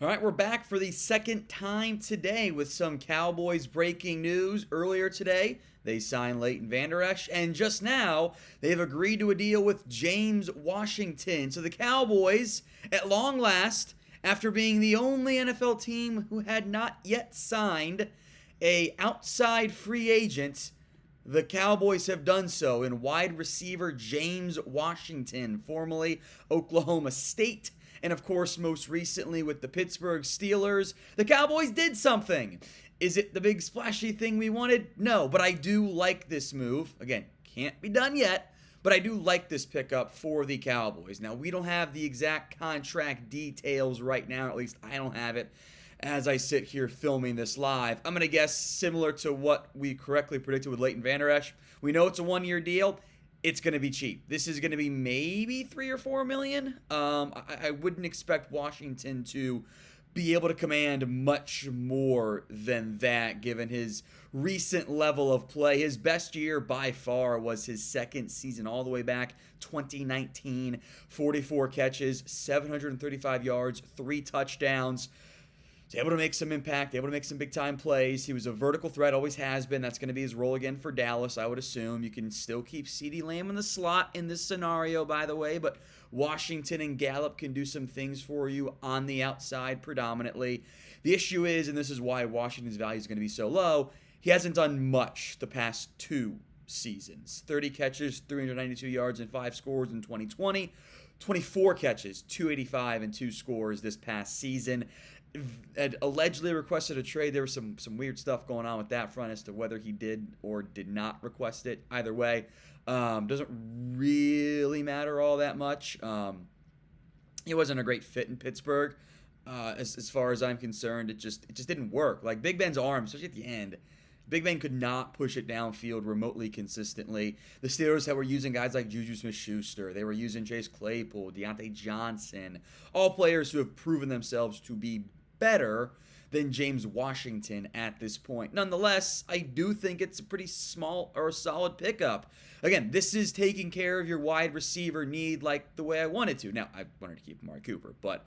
All right, we're back for the second time today with some Cowboys breaking news. Earlier today, they signed Leighton Vander Esch, and just now, they've agreed to a deal with James Washington. So the Cowboys, at long last, after being the only NFL team who had not yet signed a outside free agent, the Cowboys have done so in wide receiver James Washington, formerly Oklahoma State. And of course, most recently with the Pittsburgh Steelers, the Cowboys did something. Is it the big splashy thing we wanted? No, but I do like this move. Again, can't be done yet, but I do like this pickup for the Cowboys. Now, we don't have the exact contract details right now, at least I don't have it as I sit here filming this live. I'm going to guess similar to what we correctly predicted with Leighton Vander Esch. We know it's a one-year deal. It's going to be cheap. This is going to be maybe $3 or $4 million. I wouldn't expect Washington to be able to command much more than that given his recent level of play. His best year by far was his second season all the way back 2019. 44 catches, 735 yards, 3 touchdowns. He's able to make some impact, able to make some big-time plays. He was a vertical threat, always has been. That's going to be his role again for Dallas, I would assume. You can still keep CeeDee Lamb in the slot in this scenario, by the way, but Washington and Gallup can do some things for you on the outside predominantly. The issue is, and this is why Washington's value is going to be so low, he hasn't done much the past 2 seasons. 30 catches, 392 yards, and 5 scores in 2020. 24 catches, 285, and 2 scores this past season. Had allegedly requested a trade. There was some weird stuff going on with that front as to whether he did or did not request it. Either way, doesn't really matter all that much. He wasn't a great fit in Pittsburgh, as far as I'm concerned. It just didn't work. Like Big Ben's arm, especially at the end, Big Ben could not push it downfield remotely consistently. The Steelers that were using guys like Juju Smith-Schuster, they were using Chase Claypool, Deontay Johnson, all players who have proven themselves to be better than James Washington at this point. Nonetheless, I do think it's a pretty small or solid pickup. Again, this is taking care of your wide receiver need like the way I wanted to. Now, I wanted to keep Amari Cooper, but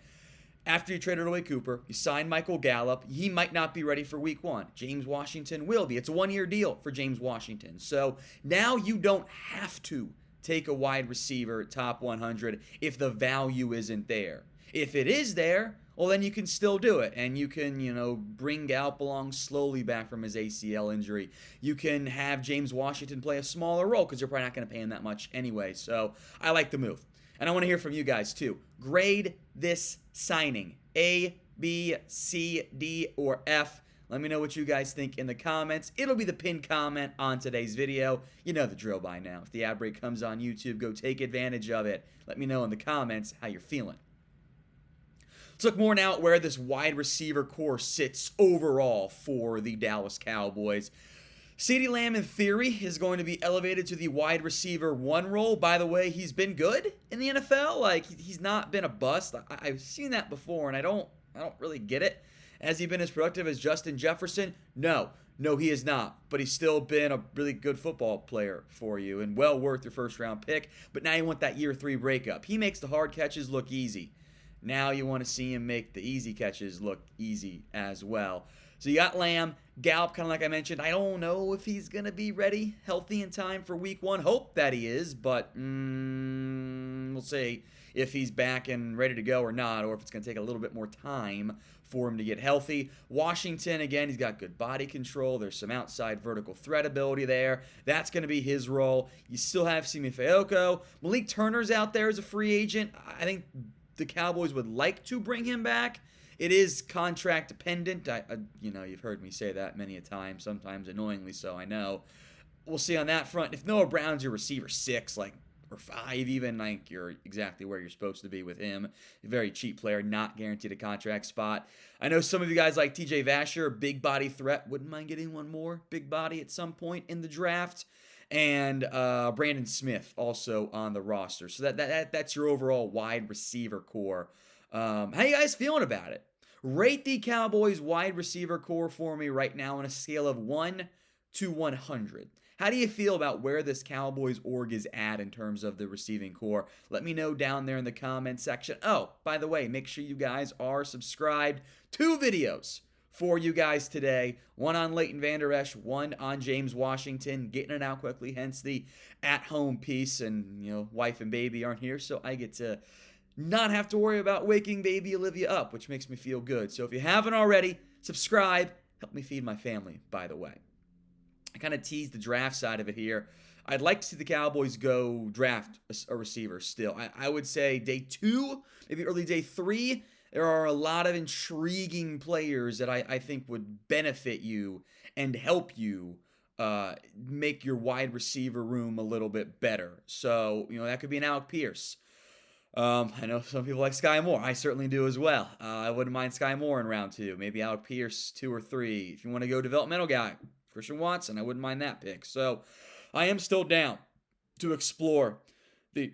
after you traded away Cooper, you signed Michael Gallup. He might not be ready for week 1. James Washington will be. It's a one-year deal for James Washington. So now you don't have to take a wide receiver top 100 if the value isn't there. If it is there, well, then you can still do it. And you can, bring Gallup along slowly back from his ACL injury. You can have James Washington play a smaller role because you're probably not going to pay him that much anyway. So I like the move. And I want to hear from you guys too. Grade this signing. A, B, C, D, or F. Let me know what you guys think in the comments. It'll be the pinned comment on today's video. You know the drill by now. If the ad break comes on YouTube, go take advantage of it. Let me know in the comments how you're feeling. Let's look more now at where this wide receiver core sits overall for the Dallas Cowboys. CeeDee Lamb, in theory, is going to be elevated to the wide receiver 1 role. By the way, he's been good in the NFL. Like, he's not been a bust. I've seen that before, and I don't really get it. Has he been as productive as Justin Jefferson? No, he has not. But he's still been a really good football player for you and well worth your first-round pick. But now you want that year 3 breakup. He makes the hard catches look easy. Now you want to see him make the easy catches look easy as well. So you got Lamb, Gallup, kind of like I mentioned. I don't know if he's going to be ready, healthy in time for week 1. Hope that he is, but we'll see if he's back and ready to go or not, or if it's going to take a little bit more time for him to get healthy. Washington, again, he's got good body control. There's some outside vertical threat ability there. That's going to be his role. You still have Simi Fehoko. Malik Turner's out there as a free agent. I think the Cowboys would like to bring him back. It is contract dependent. You've heard me say that many a time, sometimes annoyingly so, I know. We'll see on that front. If Noah Brown's your receiver 6, or 5 even, you're exactly where you're supposed to be with him. A very cheap player, not guaranteed a contract spot. I know some of you guys like TJ Vasher, big body threat. Wouldn't mind getting one more big body at some point in the draft. And Brandon Smith also on the roster. So that's your overall wide receiver core. How you guys feeling about it? Rate the Cowboys wide receiver core for me right now on a scale of 1 to 100. How do you feel about where this Cowboys org is at in terms of the receiving core? Let me know down there in the comment section. Oh, by the way, make sure you guys are subscribed. 2 videos for you guys today. One on Leighton Vander Esch, one on James Washington, getting it out quickly, hence the at-home piece. And, wife and baby aren't here, so I get to not have to worry about waking baby Olivia up, which makes me feel good. So if you haven't already, subscribe. Help me feed my family, by the way. I kind of teased the draft side of it here. I'd like to see the Cowboys go draft a receiver still. I would say day 2, maybe early day 3, there are a lot of intriguing players that I think would benefit you and help you make your wide receiver room a little bit better. So, that could be an Alec Pierce. I know some people like Sky Moore. I certainly do as well. I wouldn't mind Sky Moore in round 2. Maybe Alec Pierce 2 or 3. If you want to go developmental guy, Christian Watson, I wouldn't mind that pick. So I am still down to explore the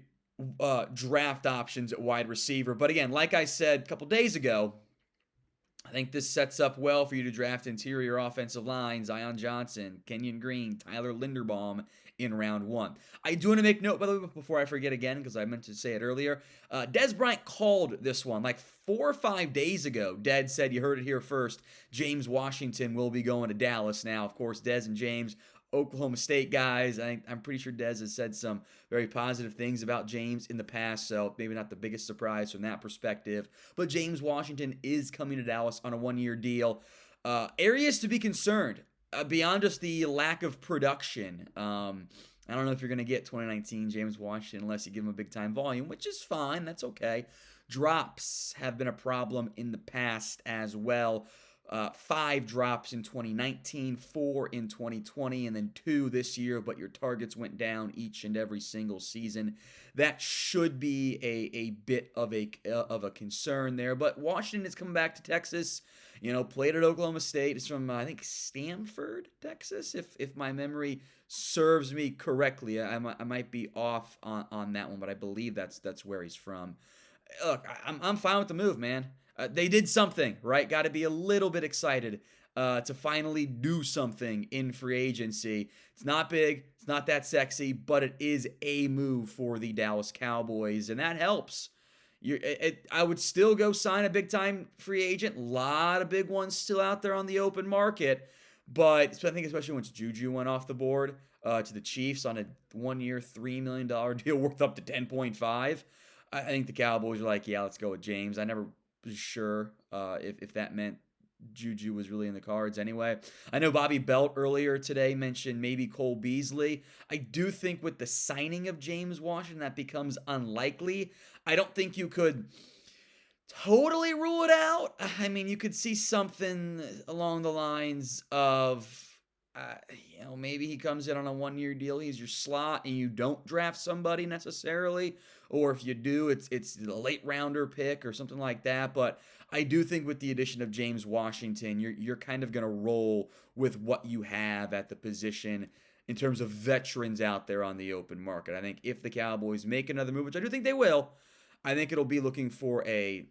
draft options at wide receiver. But again, like I said a couple days ago, I think this sets up well for you to draft interior offensive line, Zion Johnson, Kenyon Green, Tyler Linderbaum in round 1. I do want to make note, by the way, before I forget again, because I meant to say it earlier, Dez Bryant called this one like 4 or 5 days ago. Dez said, you heard it here first, James Washington will be going to Dallas. Now, of course, Dez and James, Oklahoma State guys. I'm pretty sure Dez has said some very positive things about James in the past, so maybe not the biggest surprise from that perspective. But James Washington is coming to Dallas on a 1-year deal. Areas to be concerned, beyond just the lack of production. I don't know if you're going to get 2019 James Washington unless you give him a big-time volume, which is fine. That's okay. Drops have been a problem in the past as well. 5 drops in 2019, 4 in 2020, and then 2 this year, but your targets went down each and every single season. That should be a bit of a concern there, but Washington is coming back to Texas, played at Oklahoma State. It's from, I think, Stanford, Texas, if my memory serves me correctly. I might be off on that one, but I believe that's where he's from. Look, I'm fine with the move, man. They did something, right? Got to be a little bit excited to finally do something in free agency. It's not big, it's not that sexy, but it is a move for the Dallas Cowboys, and that helps. I would still go sign a big-time free agent. A lot of big ones still out there on the open market, but I think especially once Juju went off the board to the Chiefs on a 1-year, $3 million deal worth up to 10.5, I think the Cowboys were like, yeah, let's go with James. I never sure if that meant Juju was really in the cards anyway. I know Bobby Belt earlier today mentioned maybe Cole Beasley. I do think with the signing of James Washington that becomes unlikely. I don't think you could totally rule it out. I mean, you could see something along the lines of maybe he comes in on a 1-year deal. He's your slot and you don't draft somebody necessarily. Or if you do, it's the late rounder pick or something like that. But I do think with the addition of James Washington, you're kind of going to roll with what you have at the position in terms of veterans out there on the open market. I think if the Cowboys make another move, which I do think they will, I think it'll be looking for a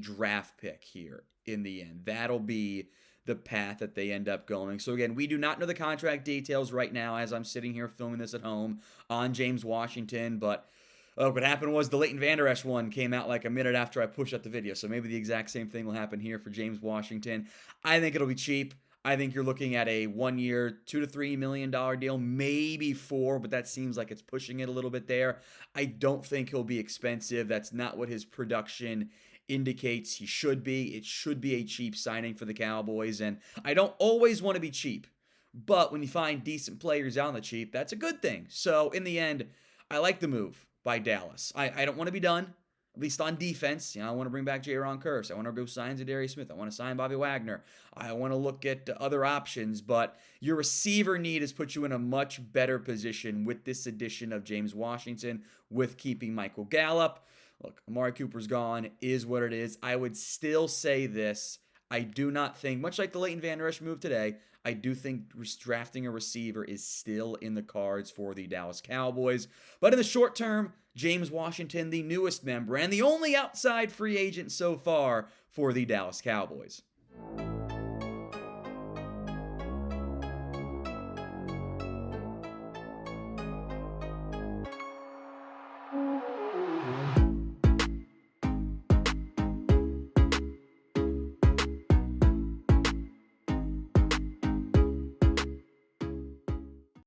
draft pick here in the end. That'll be the path that they end up going. So again, we do not know the contract details right now as I'm sitting here filming this at home on James Washington, but what happened was the Leighton Vander Esch one came out like a minute after I pushed out the video, so maybe the exact same thing will happen here for James Washington. I think it'll be cheap. I think you're looking at a 1-year, $2 to $3 million deal, maybe 4, but that seems like it's pushing it a little bit there. I don't think he'll be expensive. That's not what his production indicates he should be. It should be a cheap signing for the Cowboys, and I don't always want to be cheap, but when you find decent players on the cheap, that's a good thing. So in the end, I like the move by Dallas. I don't want to be done, at least on defense. I want to bring back Jaron Kearse. I want to go sign Zadarius Smith. I want to sign Bobby Wagner. I want to look at other options, but your receiver need has put you in a much better position with this addition of James Washington, with keeping Michael Gallup. Look, Amari Cooper's gone, is what it is. I would still say this. I do not think, much like the Leighton Vander Esch move today, I do think drafting a receiver is still in the cards for the Dallas Cowboys. But in the short term, James Washington, the newest member and the only outside free agent so far for the Dallas Cowboys.